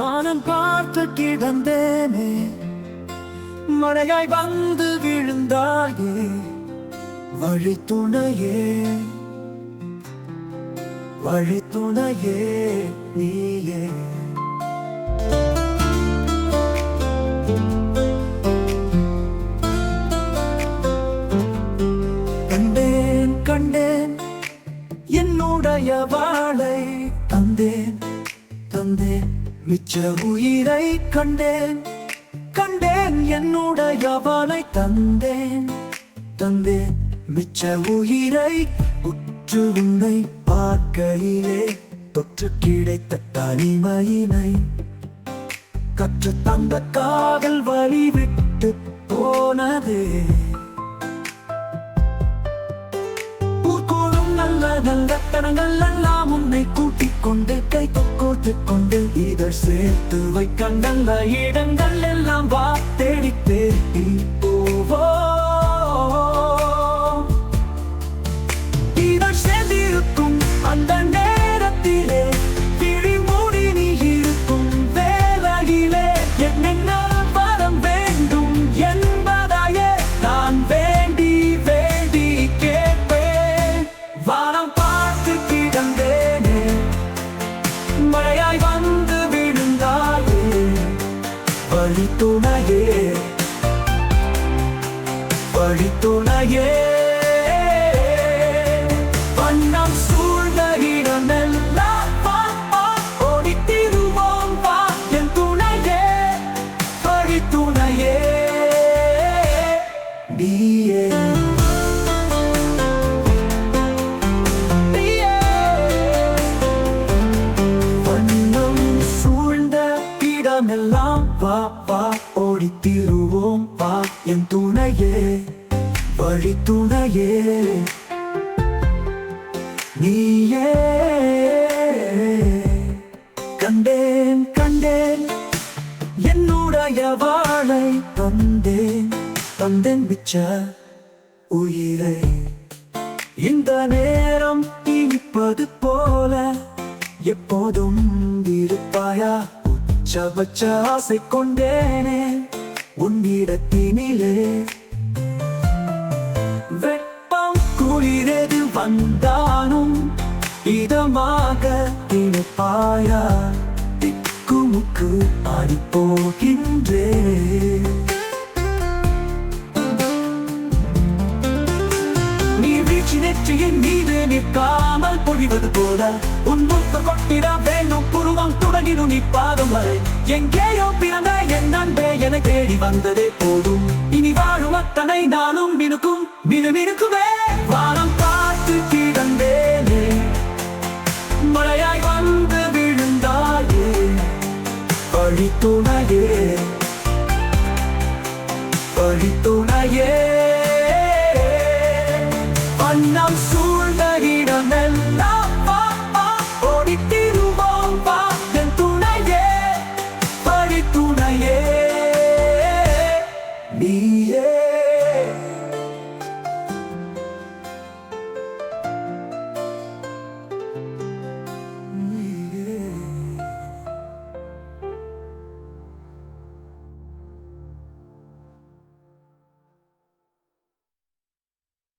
வானம் பார்த்து கிடந்தேனே, மழையாய் வந்து விழுந்தாயே, வழித்துணையே வழித்துணையே நீயே. கண்டேன் கண்டேன் என்னுடைய வாளை, தந்தேன் தந்தேன் மிச்ச உயிரை. கண்டேன் கண்டேன் என்னுடைய வாளை, தந்தேன் தந்தேன் மிச்ச உயிரை. உற்று உன்னை பார்க்கையிலே தொற்று கிடைத்த தனிமையினை, கற்று தந்த காதல் வழி விட்டு போனதே. ஊர்கோடும் நல்ல நல்ல தனங்கள் எல்லாம் உன்னை கூட்டிக் கொண்டு, கை கோர்த்து கொண்டு இதழ் சேர்த்து வைக்க நல்ல இடங்கள் எல்லாம் வா தேடி தேடி போவோ. அந்த நேரத்திலே விழி மூடி நீ இருக்கும் வேளையிலே, என்னென்ன வரம் வேண்டும் என்பதையே நான் வேண்டி வேண்டி கேட்பேன். வானம் பார்த்து கிடந்தேனே, மழையாய் வந்து விழுந்தாயே, வழித்துணையே வழித்துணையே. வண்ணம் சூழ்ந்த இடமெல்லாம் வா வா ஓடித்திருவோம் வா என் துணையே, வழித்துணையே நீயே. கண்டேன் கண்டேன் என்னுடைய வாளை, தந்தேன் தந்தேன் மிச்ச உயிரை. இந்த நேரம் இனிப்பது போல எப்போதும் இருப்பாயா, உச்சபட்ச ஆசை கொண்டேனே உன்னிடத்தினிலே. வெப்பம் குளிரெது வந்தானும் இதமாக இணைப்பாயா, திக்குமுக்கு ஆடிப்போகின்றேன். நெற்றியின் மீது நிற்காமல் பொழிவது போல உன் முத்த கொட்டிட வேண்டும். புருவம் தொடங்கிடும் நீ பாதம் வரை, எங்கேயோ பிறந்த என் அன்பே என தேடி வந்ததே போதும். இனி வாழும் அத்தனை நானும் மினுக்கும் மினுமினுக்குவே.